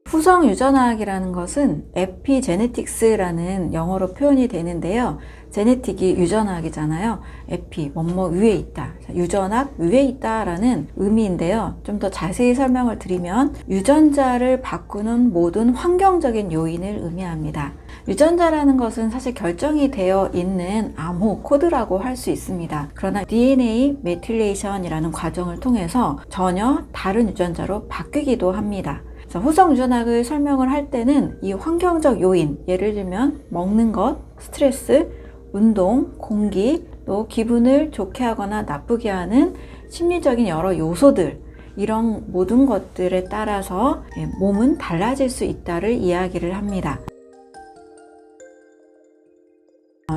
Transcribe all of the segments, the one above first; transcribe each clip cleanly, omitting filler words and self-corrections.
후성 유전학이라는 것은 에피제네틱스라는 영어로 표현이 되는데요. 제네틱이 유전학이잖아요. 에피, 뭐뭐 위에 있다. 유전학 위에 있다라는 의미인데요. 좀 더 자세히 설명을 드리면 유전자를 바꾸는 모든 환경적인 요인을 의미합니다. 유전자라는 것은 사실 결정이 되어 있는 암호, 코드라고 할 수 있습니다. 그러나 DNA 메틸레이션이라는 과정을 통해서 전혀 다른 유전자로 바뀌기도 합니다. 후성 유전학을 설명을 할 때는 이 환경적 요인, 예를 들면 먹는 것, 스트레스, 운동, 공기, 또 기분을 좋게 하거나 나쁘게 하는 심리적인 여러 요소들, 이런 모든 것들에 따라서 몸은 달라질 수 있다를 이야기를 합니다.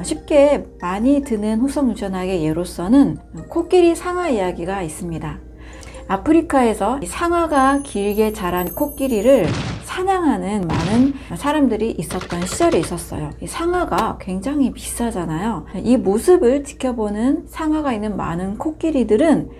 쉽게 많이 드는 후성 유전학의 예로서는 코끼리 상아 이야기가 있습니다. 아프리카에서 상아가 길게 자란 코끼리를 사냥하는 많은 사람들이 있었던 시절이 있었어요. 이 상아가 굉장히 비싸잖아요. 이 모습을 지켜보는 상아가 있는 많은 코끼리들은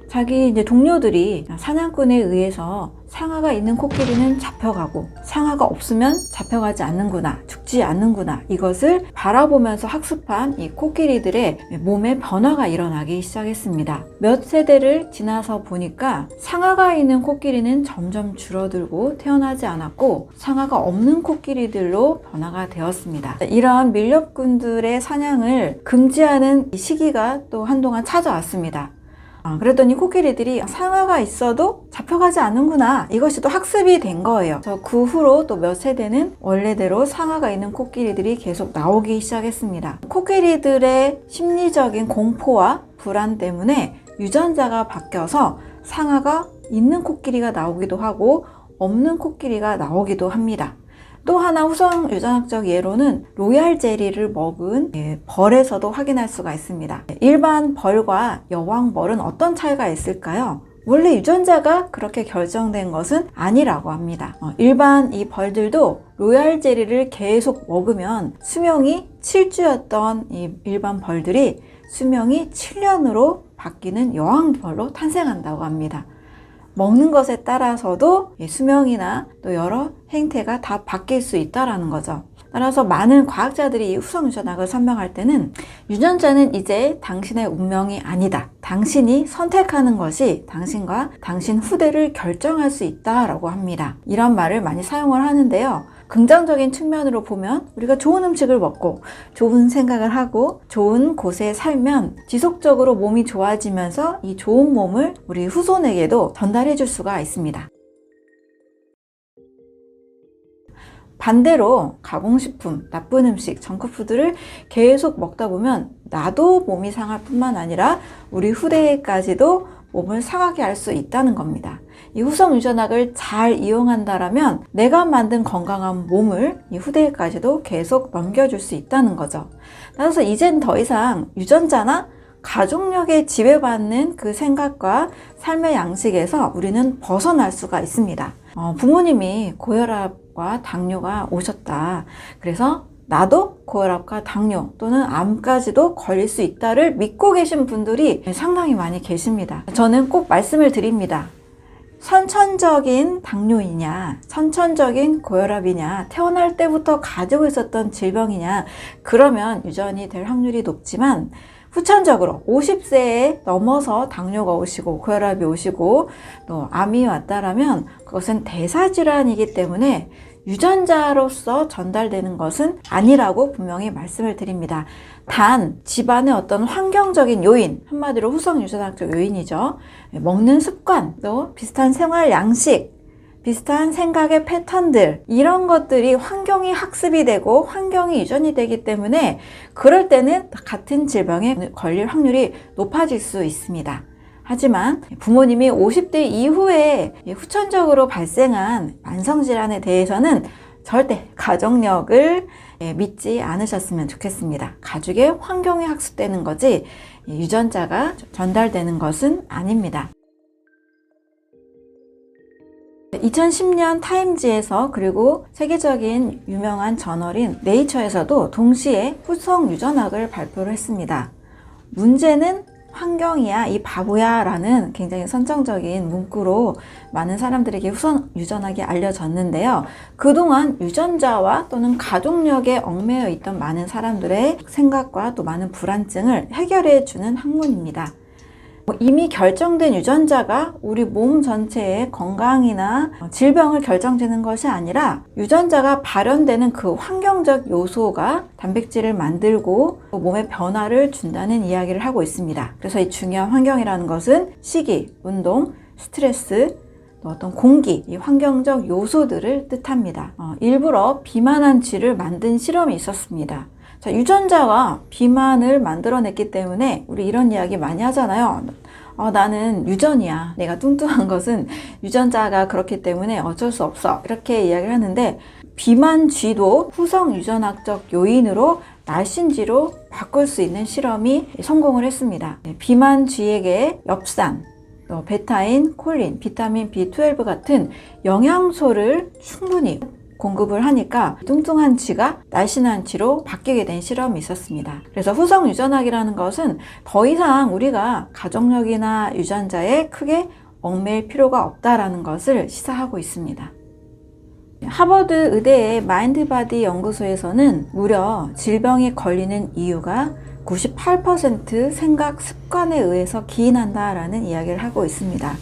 자기 동료들이 사냥꾼에 의해서 상아가 있는 코끼리는 잡혀가고 상아가 없으면 잡혀가지 않는구나, 죽지 않는구나, 이것을 바라보면서 학습한 이 코끼리들의 몸에 변화가 일어나기 시작했습니다. 몇 세대를 지나서 보니까 상아가 있는 코끼리는 점점 줄어들고 태어나지 않았고 상아가 없는 코끼리들로 변화가 되었습니다. 이런 밀렵꾼들의 사냥을 금지하는 시기가 또 한동안 찾아왔습니다. 그랬더니 코끼리들이 상아가 있어도 잡혀가지 않는구나, 이것이 또 학습이 된 거예요. 그 후로 또 몇 세대는 원래대로 상아가 있는 코끼리들이 계속 나오기 시작했습니다. 코끼리들의 심리적인 공포와 불안 때문에 유전자가 바뀌어서 상아가 있는 코끼리가 나오기도 하고 없는 코끼리가 나오기도 합니다. 또 하나 후성 유전학적 예로는 로얄 젤리를 먹은 벌에서도 확인할 수가 있습니다. 일반 벌과 여왕 벌은 어떤 차이가 있을까요? 원래 유전자가 그렇게 결정된 것은 아니라고 합니다. 일반 이 벌들도 로얄 젤리를 계속 먹으면 수명이 7주였던 이 일반 벌들이 수명이 7년으로 바뀌는 여왕 벌로 탄생한다고 합니다. 먹는 것에 따라서도 수명이나 또 여러 행태가 다 바뀔 수 있다는 거죠. 따라서 많은 과학자들이 이 후성 유전학을 설명할 때는 유전자는 이제 당신의 운명이 아니다. 당신이 선택하는 것이 당신과 당신 후대를 결정할 수 있다라고 합니다. 이런 말을 많이 사용을 하는데요. 긍정적인 측면으로 보면 우리가 좋은 음식을 먹고 좋은 생각을 하고 좋은 곳에 살면 지속적으로 몸이 좋아지면서 이 좋은 몸을 우리 후손에게도 전달해 줄 수가 있습니다. 반대로 가공식품, 나쁜 음식, 정크푸드를 계속 먹다 보면 나도 몸이 상할 뿐만 아니라 우리 후대까지도 몸을 상하게 할 수 있다는 겁니다. 이 후성 유전학을 잘 이용한다라면 내가 만든 건강한 몸을 이 후대까지도 계속 넘겨줄 수 있다는 거죠. 따라서 이젠 더 이상 유전자나 가족력에 지배받는 그 생각과 삶의 양식에서 우리는 벗어날 수가 있습니다. 부모님이 고혈압과 당뇨가 오셨다. 그래서 나도 고혈압과 당뇨 또는 암까지도 걸릴 수 있다를 믿고 계신 분들이 상당히 많이 계십니다. 저는 꼭 말씀을 드립니다. 선천적인 당뇨이냐, 선천적인 고혈압이냐, 태어날 때부터 가지고 있었던 질병이냐, 그러면 유전이 될 확률이 높지만 후천적으로 50세에 넘어서 당뇨가 오시고 고혈압이 오시고 또 암이 왔다라면 그것은 대사질환이기 때문에 유전자로서 전달되는 것은 아니라고 분명히 말씀을 드립니다. 단 집안의 어떤 환경적인 요인, 한마디로 후성 유전학적 요인이죠. 먹는 습관, 또 비슷한 생활 양식, 비슷한 생각의 패턴들, 이런 것들이 환경이 학습이 되고 환경이 유전이 되기 때문에 그럴 때는 같은 질병에 걸릴 확률이 높아질 수 있습니다. 하지만 부모님이 50대 이후에 후천적으로 발생한 만성질환에 대해서는 절대 가족력을 믿지 않으셨으면 좋겠습니다. 가족의 환경이 학습되는 거지 유전자가 전달되는 것은 아닙니다. 2010년 타임지에서 그리고 세계적인 유명한 저널인 네이처에서도 동시에 후성 유전학을 발표를 했습니다. 문제는 환경이야, 이 바보야 라는 굉장히 선정적인 문구로 많은 사람들에게 후성 유전학이 알려졌는데요. 그동안 유전자와 또는 가족력에 얽매여 있던 많은 사람들의 생각과 또 많은 불안증을 해결해 주는 학문입니다. 이미 결정된 유전자가 우리 몸 전체의 건강이나 질병을 결정짓는 것이 아니라 유전자가 발현되는 그 환경적 요소가 단백질을 만들고 몸에 변화를 준다는 이야기를 하고 있습니다. 그래서 이 중요한 환경이라는 것은 식이, 운동, 스트레스, 어떤 공기, 이 환경적 요소들을 뜻합니다. 일부러 비만한 쥐를 만든 실험이 있었습니다. 자, 유전자가 비만을 만들어냈기 때문에 우리 이런 이야기 많이 하잖아요. 나는 유전이야. 내가 뚱뚱한 것은 유전자가 그렇기 때문에 어쩔 수 없어. 이렇게 이야기를 하는데 비만 쥐도 후성 유전학적 요인으로 날씬쥐로 바꿀 수 있는 실험이 성공을 했습니다. 비만 쥐에게 엽산, 베타인, 콜린, 비타민 B12 같은 영양소를 충분히 공급을 하니까 뚱뚱한 쥐가 날씬한 쥐로 바뀌게 된 실험이 있었습니다. 그래서 후성 유전학이라는 것은 더 이상 우리가 가족력이나 유전자에 크게 얽매일 필요가 없다라는 것을 시사하고 있습니다. 하버드 의대의 마인드바디 연구소에서는 무려 질병에 걸리는 이유가 98% 생각 습관에 의해서 기인한다라는 이야기를 하고 있습니다.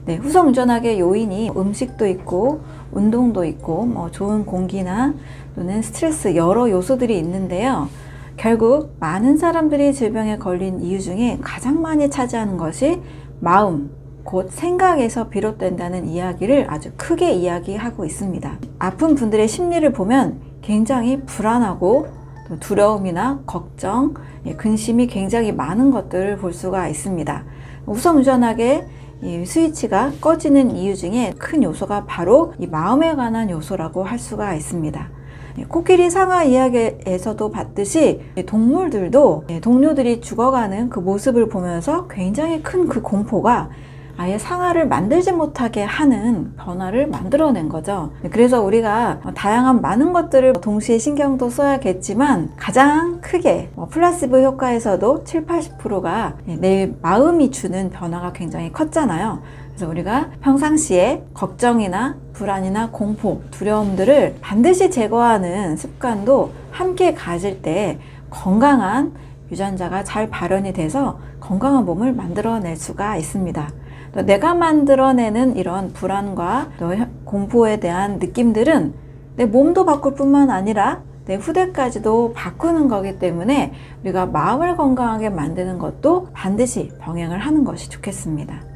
네, 후성 유전학의 요인이 음식도 있고 운동도 있고 좋은 공기나 또는 스트레스 여러 요소들이 있는데요. 결국 많은 사람들이 질병에 걸린 이유 중에 가장 많이 차지하는 것이 마음, 곧 생각에서 비롯된다는 이야기를 아주 크게 이야기하고 있습니다. 아픈 분들의 심리를 보면 굉장히 불안하고 또 두려움이나 걱정, 근심이 굉장히 많은 것들을 볼 수가 있습니다. 후성 유전학의 이 스위치가 꺼지는 이유 중에 큰 요소가 바로 이 마음에 관한 요소라고 할 수가 있습니다. 코끼리 상아 이야기에서도 봤듯이 동물들도 동료들이 죽어가는 그 모습을 보면서 굉장히 큰 그 공포가 아예 상아를 만들지 못하게 하는 변화를 만들어낸 거죠. 그래서 우리가 다양한 많은 것들을 동시에 신경도 써야겠지만 가장 크게 플라시보 효과에서도 70~80%가 내 마음이 주는 변화가 굉장히 컸잖아요. 그래서 우리가 평상시에 걱정이나 불안이나 공포, 두려움들을 반드시 제거하는 습관도 함께 가질 때 건강한 유전자가 잘 발현이 돼서 건강한 몸을 만들어낼 수가 있습니다. 내가 만들어내는 이런 불안과 공포에 대한 느낌들은 내 몸도 바꿀 뿐만 아니라 내 후대까지도 바꾸는 거기 때문에 우리가 마음을 건강하게 만드는 것도 반드시 병행을 하는 것이 좋겠습니다.